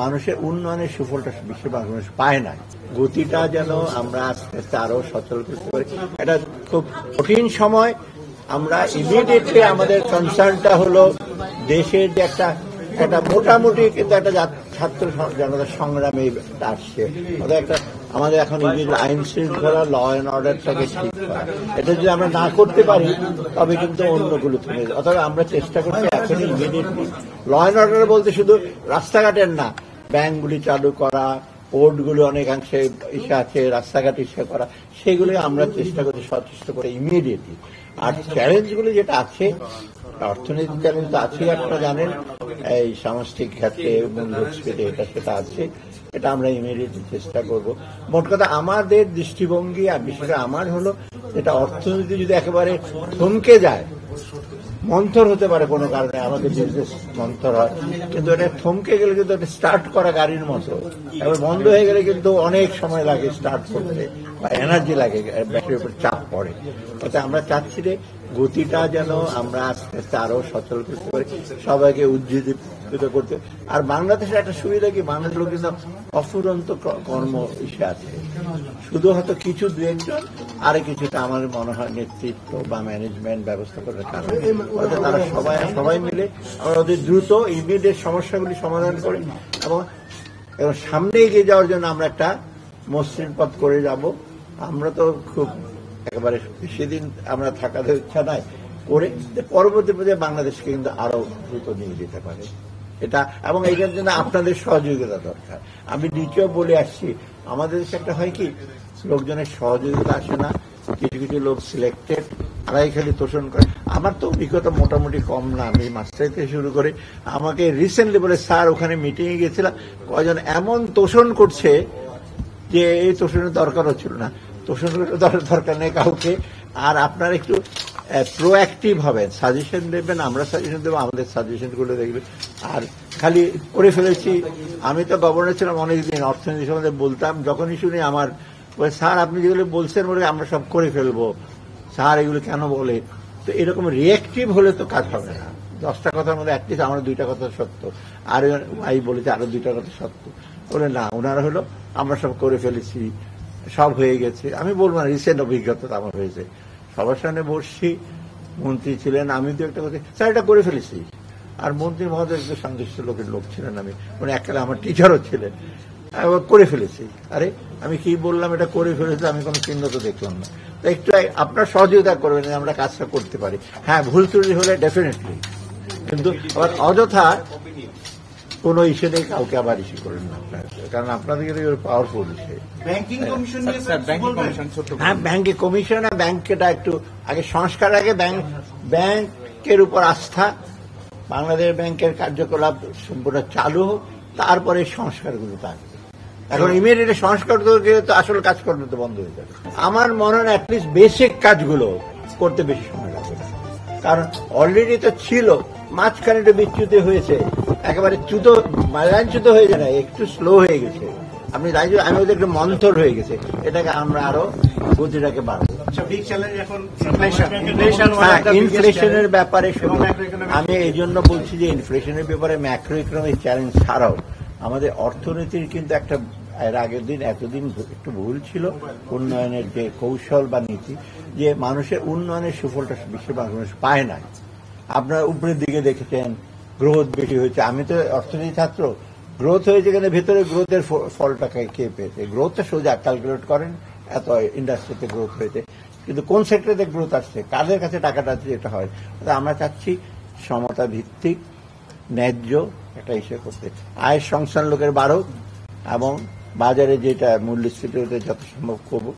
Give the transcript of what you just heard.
মানুষের উন্নয়নের সুফলটা বেশিরভাগ মানুষ পায় না। গতিটা যেন আমরা আস্তে আস্তে আরো সচল করতে পারি। এটা খুব কঠিন সময়। আমরা ইমিডিয়েটলি আমাদের কনসার্নটা হলো দেশের যে একটা মোটামুটি কিন্তু একটা ছাত্র জনতার সংগ্রামে আসছে, একটা আমাদের এখন আইন শৃঙ্খলা ল অ্যান্ড অর্ডারটাকে ঠিক করা, এটা যদি আমরা না করতে পারি তবে কিন্তু অন্যগুলো থেমে যাবে। অথবা আমরা চেষ্টা করছি এখন ইমিডিয়েটলি ল অ্যান্ড অর্ডার বলতে শুধু রাস্তাঘাটের না, ব্যাংকগুলি চালু করা, পোর্টগুলো অনেকাংশে ইসে আছে, রাস্তাঘাট ইসে করা, সেগুলো আমরা চেষ্টা করছি সচেষ্ট করে ইমিডিয়েটলি। আর চ্যালেঞ্জগুলো যেটা আছে, অর্থনৈতিক চ্যালেঞ্জ তো আছেই, আপনারা জানেন, এই সামষ্টিক ক্ষেত্রে মূল্যস্ফীতি এটা সেটা আছে, এটা আমরা ইমিডিয়েটলি চেষ্টা করব। মোট কথা আমাদের দৃষ্টিভঙ্গি আর বিশেষ করে আমার হলো, এটা অর্থনীতি যদি একেবারে থমকে যায়, মন্থর হতে পারে কোনো কারণে, আমাদের বিজনেস মন্থর হয়, কিন্তু এটা থমকে গেলে কিন্তু এটা স্টার্ট করা গাড়ির মতো, এবার বন্ধ হয়ে গেলে কিন্তু অনেক সময় লাগে স্টার্ট করতে, বা এনার্জি লাগে, ব্যাটারির উপর চাপ পড়ে। অর্থাৎ আমরা চাচ্ছি যে গতিটা যেন আমরা আস্তে আস্তে আরো সচল করতে পারি, সবাইকে উজ্জীবিত করতে। আর বাংলাদেশের একটা সুবিধা কি, বাংলাদেশ লোক কিন্তু অফুরন্ত কর্ম ইসে আছে, শুধু হয়তো কিছু দু একজন, আরে কিছুটা আমার মনে হয় নেতৃত্ব বা ম্যানেজমেন্ট ব্যবস্থা করার কারণে তারা সবাই মিলে আমরা অতি দ্রুত ইমিডিয়েট সমস্যাগুলি সমাধান করি এবং সামনে এগিয়ে যাওয়ার জন্য আমরা একটা মসৃণ পথ করে যাব। আমরা তো খুব একেবারে সেদিন আমরা থাকার ইচ্ছা নাই করে, পরবর্তী পর্যায়ে বাংলাদেশকে কিন্তু আরো দ্রুত নিয়ে যেতে পারে এটা, এবং এইটার জন্য আপনাদের সহযোগিতা দরকার। আমি নিচেও বলে আসছি, আমাদের দেশে একটা হয় কি, লোকজনের সহযোগিতা আসে না, কিছু কিছু লোক সিলেক্টেড, তারাই খালি তোষণ করে। আমার তো অভিজ্ঞতা মোটামুটি কম না, আমি মাস্টার থেকে শুরু করে, আমাকে রিসেন্টলি বলে, স্যার ওখানে মিটিং এ গেছিলাম, কয়জন এমন তোষণ করছে যে এই তোষণের দরকারও ছিল না, তোষণ দরকার নেই কাউকে। আর আপনারা একটু প্রোঅ্যাক্টিভ হবেন, সাজেশন দেবেন, আমরা সাজেশন দেবো, আমাদের সাজেশন গুলো দেখবেন। আর খালি করে ফেলেছি, আমি তো গভর্নর ছিলাম অনেকদিন, অর্থনীতি সম্বন্ধে বলতাম, যখনই শুনি আমার স্যার আপনি যেগুলো বলছেন বলে আমরা সব করে ফেলবো, স্যার এগুলো কেন বলে। তো এরকম রিয়েক্টিভ হলে তো কাজ হবে না। 10টা কথার মধ্যে অ্যাটলিস্ট আমার 2টা কথা সত্য, আর ভাই বলেছে আরো 2টা কথা সত্য, বলে না, ওনারা হলো আমরা সব করে ফেলেছি, সব হয়ে গেছে। আমি বলবো না, রিসেন্ট অভিজ্ঞতা আমার হয়েছে, সবার সামনে বসছি, মন্ত্রী ছিলেন, আমি তো একটা কথা, স্যার এটা করে ফেলেছি। আর মন্ত্রী মহোদয় একটু সন্তুষ্ট লোকের লোক ছিলেন, আমি মানে এককালে আমার টিচারও ছিলেন, করে ফেলেছি। আরে আমি কি বললাম, এটা করে ফেলেছি, আমি কোনো চিহ্ন তো দেখলাম না। তো একটু আপনার সহযোগিতা করবেন, আমরা কাজটা করতে পারি। হ্যাঁ, ভুল ত্রুটি হলে ডেফিনেটলি, কিন্তু আবার অযথা কোন ইস্যু নেই, কাউকে আবার ইস্যু করেন না, কারণ আপনাদের পাওয়ারফুল ইস্যু। হ্যাঁ, ব্যাংকের কমিশন, ব্যাংকটা একটু আগে সংস্কার, আগে ব্যাংকের উপর আস্থা, বাংলাদেশ ব্যাংকের কার্যকলাপ সম্পূর্ণ চালু হোক, তারপরে সংস্কারগুলো থাকবে। এখন ইমিডিয়েট সংস্কার করতে তো আসলে কাজকর্ম তো বন্ধ হয়ে যাবে। আমার মনে হয় অ্যাটলিস্ট বেসিক কাজগুলো করতে বেশি সময় লাগবে না, কারণ অলরেডি তো ছিল, মাঝখানে একটু বিচ্যুতি হয়েছে, একেবারে চ্যুত হয়ে যায় না, একটু স্লো হয়ে গেছে। আমি ওদের একটু মন্থর হয়ে গেছে, এটাকে আমরা আরো গতিটাকে বাড়াবো। ইনফ্লেশনের ব্যাপারে আমি এই জন্য বলছি যে ইনফ্লেশনের ব্যাপারে ম্যাক্রো ইকোনমিক চ্যালেঞ্জ ছাড়াও আমাদের অর্থনীতির কিন্তু একটা, এর আগের দিন এতদিন একটু ভুল ছিল উন্নয়নের যে কৌশল বা নীতি, যে মানুষের উন্নয়নের সুফলটা বেশিরভাগ মানুষ পায় না। আপনারা উপরের দিকে দেখেছেন গ্রোথ বেশি হয়েছে, আমি তো অর্থনীতি ছাত্র, গ্রোথ হয়েছে কিন্তু ভেতরে গ্রোথের ফলটাকে কে পেয়েছে, গ্রোথটা সোজা ক্যালকুলেট করেন, এত ইন্ডাস্ট্রিতে গ্রোথ হয়েছে, কিন্তু কোন সেক্টরে গ্রোথ আসছে, কাদের কাছে টাকাটা আছে, যেটা হয়। আমরা চাচ্ছি সমতা ভিত্তিক ন্যায্য একটা ইস্যু করতে, আয়ের সংস্থান লোকের বাড়ুক এবং বাজারে যেটা মূল্যস্ফীতি যত সম্ভব করবো।